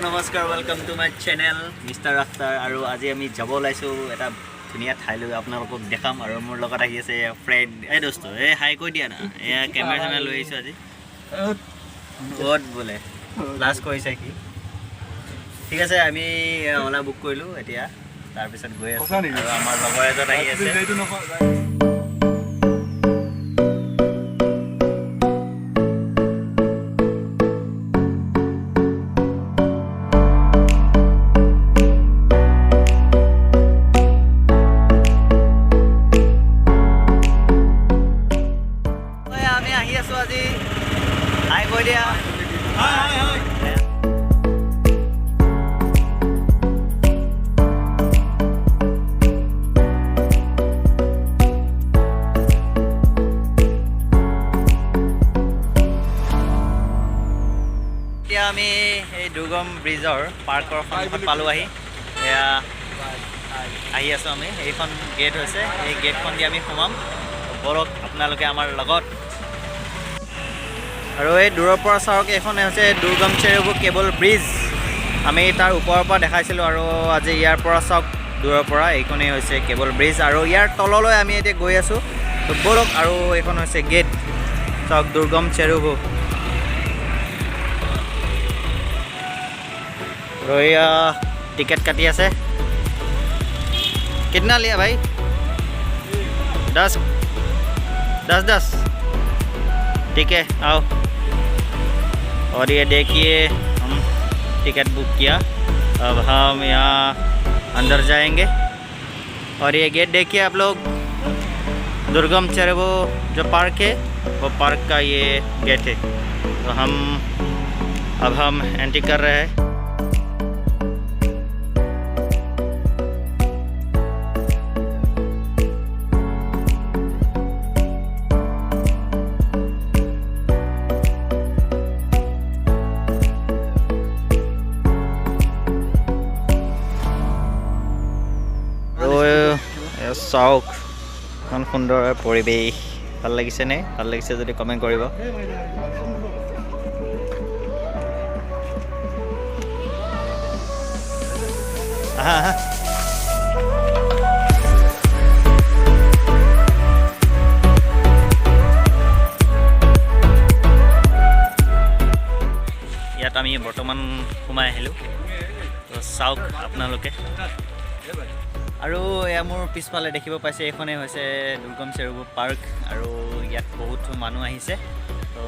নমস্কাৰ welcome to my channel mister Akhtar আৰু আজি আমি যাব ওলাইছোঁ এটা ধুনীয়া ঠাইলৈ আপোনালোকক দেখাম আৰু মোৰ লগত আহি আছে ফ্ৰেণ্ড এই দোস্ত এই হাই কৈ দিয়া না এয়া কেমেৰা চেমেৰা লৈ আহিছোঁ আজি বহুত বোলে লাষ্ট কৰিছে কি ঠিক আছে আমি ওলা বুক কৰিলোঁ এতিয়া তাৰপিছত গৈ আছোঁ আৰু আমাৰ লগৰ এজন আহি আছে আমি এই দুৰ্গম ব্ৰিজৰ পাৰ্কৰ সন্মুখত পালোঁ আহি এয়া আহি আছোঁ আমি এইখন গেট হৈছে এই গেটখন দি আমি সোমাম বলক আপোনালোকে আমাৰ লগত আৰু এই দূৰৰ পৰা চাওক এইখন হৈছে দুৰ্গম চেৰুবু কেবল ব্ৰিজ আমি তাৰ ওপৰৰ পৰা দেখাইছিলোঁ আৰু আজি ইয়াৰ পৰা চাওক দূৰৰ পৰা এইখনেই হৈছে কেবল ব্ৰিজ আৰু ইয়াৰ তললৈ আমি এতিয়া গৈ আছোঁ তো বলক আৰু এইখন হৈছে গেট চাওক দুৰ্গম চেৰুবু रोया टिकट काटी আছে कितना लिया भाई 10 ठीक है आओ और ये देखिए हम टिकट बुक किया अब हम यहाँ अंदर जाएंगे और ये गेट देखिए आप लोग दुर्गम चेरुबु जो पार्क है वो पार्क का ये गेट है तो अब हम एंट्री कर रहे हैं চাওক ইমান সুন্দৰ পৰিৱেশ ভাল লাগিছেনে ভাল লাগিছে যদি কমেণ্ট কৰিব ইয়াত আমি বৰ্তমান সোমাই আহিলোঁ তো চাওক আপোনালোকে আৰু এয়া মোৰ পিছফালে দেখিব পাইছে এইখনেই হৈছে দুৰ্গম চেৰুবু পাৰ্ক আৰু ইয়াত বহুত মানুহ আহিছে তো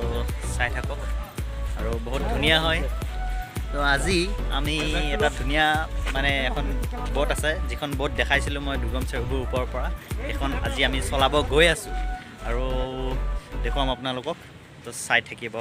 চাই থাকক আৰু বহুত ধুনীয়া হয় তো আজি আমি এটা ধুনীয়া মানে এখন বোট আছে যিখন বোট দেখাইছিলোঁ মই দুৰ্গম চেৰুবুৰ ওপৰৰ পৰা এখন আজি আমি চলাব গৈ আছোঁ আৰু দেখুৱাম আপোনালোকক তো চাই থাকিব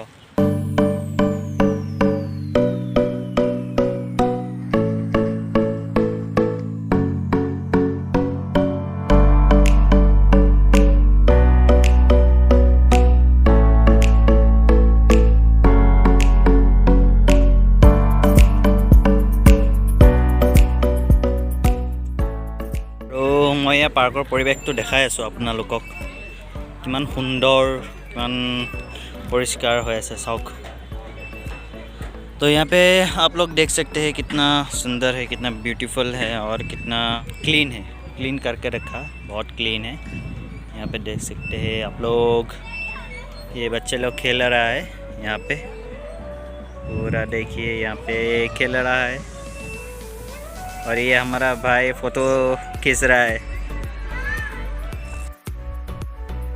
মই ইয়াৰ পাৰ্কৰ পৰিৱেশটো দেখাই আছোঁ আপোনালোকক কিমান সুন্দৰ কিমান পৰিষ্কাৰ হৈ আছে চাওক तो यहाँ पे आप लोग देख सकते हैं कितना सुंदर है कितना ब्यूटीफुल है और कितना क्लीन है क्लीन करके रखा बहुत क्लीन है यहाँ पे देख सकते हैं आप लोग ये बच्चे लोग खेल रहा है यहाँ पे पूरा देखिए यहाँ पे खेल रहा है और ये हमारा भाई फ़ोटो खींच रहा है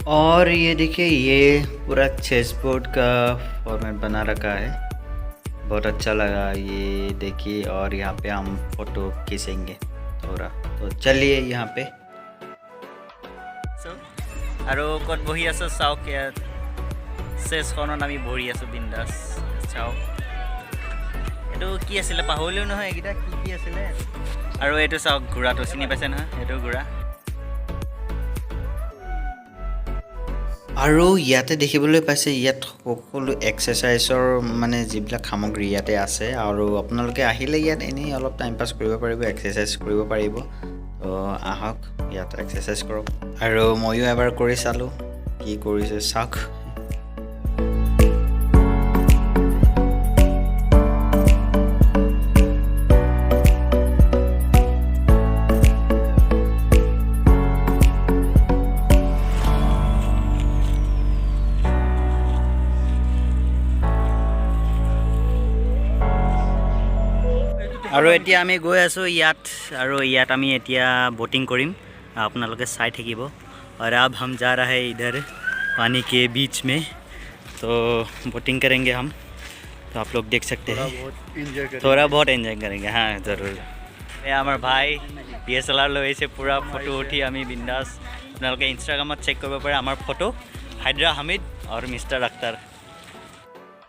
और ये देखिए ये पूरा चेस बोर्ड का फॉर्मेट बना रखा है बहुत अच्छा लगा ये देखिए और यहाँ पे हम फ़ोटो खींचेंगे थोड़ा तो चलिए यहाँ पे আৰু ক'ত বহি আছোঁ চাওক ইয়াত চেছখনত আমি বহি আছোঁ বিন্দাছ চাওক এইটো কি আছিলে পাহৰিলেও নহয় এইকেইটা কি আছিলে আৰু এইটো চাওক ঘোঁৰাটো চিনি পাইছে নহয় এইটো ঘোঁৰা আৰু ইয়াতে দেখিবলৈ পাইছে ইয়াত সকলো এক্সাৰচাইজৰ মানে যিবিলাক সামগ্ৰী ইয়াতে আছে আৰু আপোনালোকে আহিলে ইয়াত এনেই অলপ টাইম পাছ কৰিব পাৰিব এক্সাৰচাইজ কৰিব পাৰিব তো আহক ইয়াত এক্সাৰচাইজ কৰক আৰু ময়ো এবাৰ কৰি চালোঁ কি কৰিছে চাওক আৰু এতিয়া আমি গৈ আছোঁ ইয়াত আৰু ইয়াত আমি এতিয়া बोटिंग কৰিম আপোনালোকে চাই থাকিব और अब हम जा रहे हैं इधर पानी के बीच में तो बोटिंग करेंगे हम तो आप लोग देख सकते हैं थोड़ा बहुत एंजॉय करेंगे हाँ ज़रूर हमारे भाई DSLR লৈছে पूरा फोटो उठी आमी बिंदास আপোনালোকে ইনষ্টাগ্ৰামত চেক কৰিব পাৰে আমাৰ फोटो हाइड्रा हामिद और मिस्टर अख्तर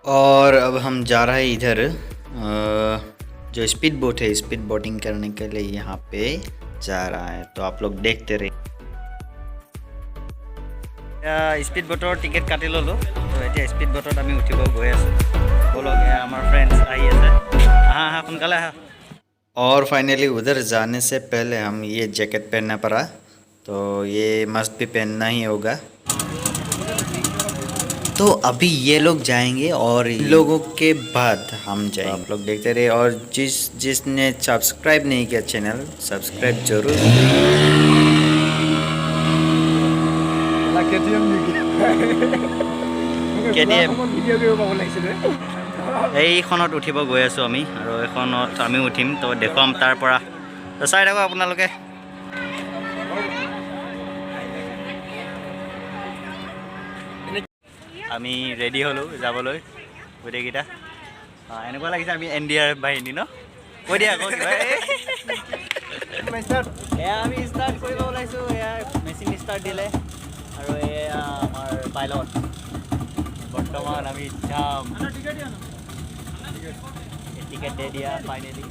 और अब हम जा रहे हैं इधर जो स्पीड बोट है स्पीड बोटिंग करने के लिए यहाँ पे जा रहा है तो आप लोग देखते रहे स्पीड बोटर टिकेट काटि ललो तो এতিয়া स्पीड बोटत আমি উঠিব গৈ আছো बोलो हमारे फ्रेंड्स आई আছে हाँ हाँ সোনকালে আহা और फाइनली उधर जाने से पहले हम ये जैकेट पहनना पड़ा तो ये मस्ट भी पहनना ही होगा तो अभी ये लोग जाएंगे और लोगों के बाद हम जाएंगे आप लोग देखते रहे और जिसने सब्सक्राइब नहीं किया चैनल सब्सक्राइब जरूर এইখনত উঠিব গৈ আছোঁ আমি আৰু এখনত আমি উঠিম তো দেখুৱাম তাৰ পৰা তো চাই থাকক আপোনালোকে আমি ৰেডি হ'লোঁ যাবলৈ গোটেইকেইটা এনেকুৱা লাগিছে আমি NDRF বাহিনী ন কৈ দিয়া আকৌ কিবা এয়া আমি ষ্টাৰ্ট কৰিব ওলাইছোঁ এয়া মেচিন ষ্টাৰ্ট দিলে আৰু এয়া আমাৰ পাইলট বৰ্তমান আমি যাম টিকেট দে দিয়া ফাইনেলি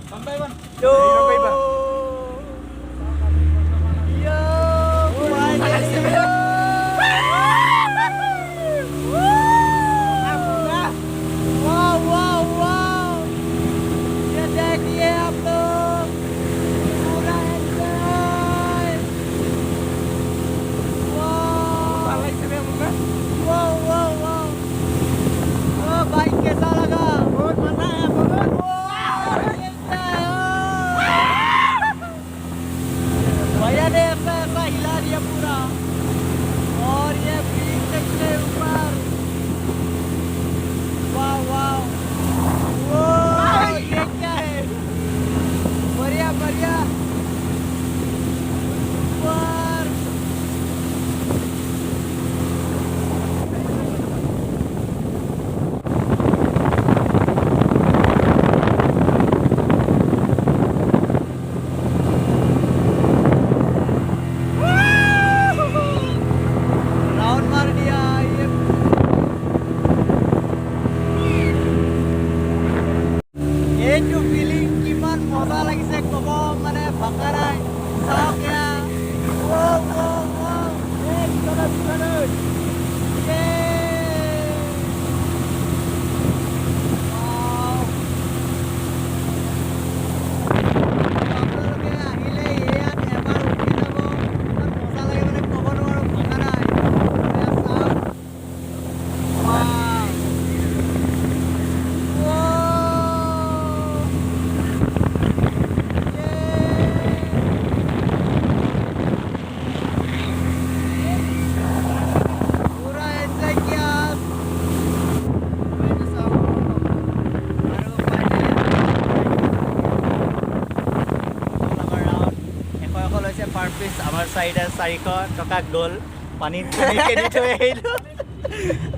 পাৰ পিচ আমাৰ চাইডে 400 টকা গ'ল পানীত খেলি থৈ আহিলোঁ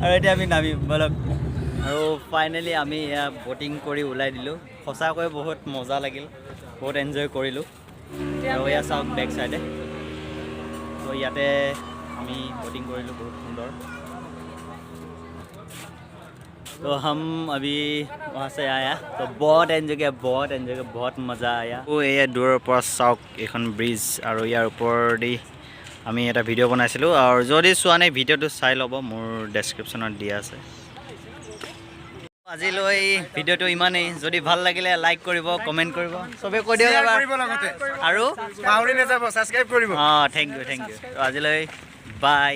আৰু এতিয়া আমি নামিম বলক আৰু ফাইনেলি আমি এয়া বটিং কৰি ওলাই দিলোঁ সঁচাকৈ বহুত মজা লাগিল বহুত এনজয় কৰিলোঁ আৰু এয়া চাওক বেক চাইডে তো ইয়াতে আমি বটিং কৰিলোঁ बहुत সুন্দৰ तो हम अभी वहाँ से आया तो बहुत एंजॉय किया बहुत मज़ा आया वो ये दूर पर चाওক এখন ब्रिज और यार ऊपर दी आमी এটা ভিডিও বনাইছিলো और যদি চোৱা নাই ভিডিওটো চাই ল'ব মোৰ ডেসক্ৰিপচনত দিয়া আছে আজিলৈ ভিডিওটো ইমানেই যদি ভাল লাগিলে লাইক কৰিব কমেন্ট কৰিব সবে কৈ দিও আৰু পাহৰি নাযাব সাবস্ক্ৰাইব কৰিব থেংক ইউ তো আজিলৈ বাই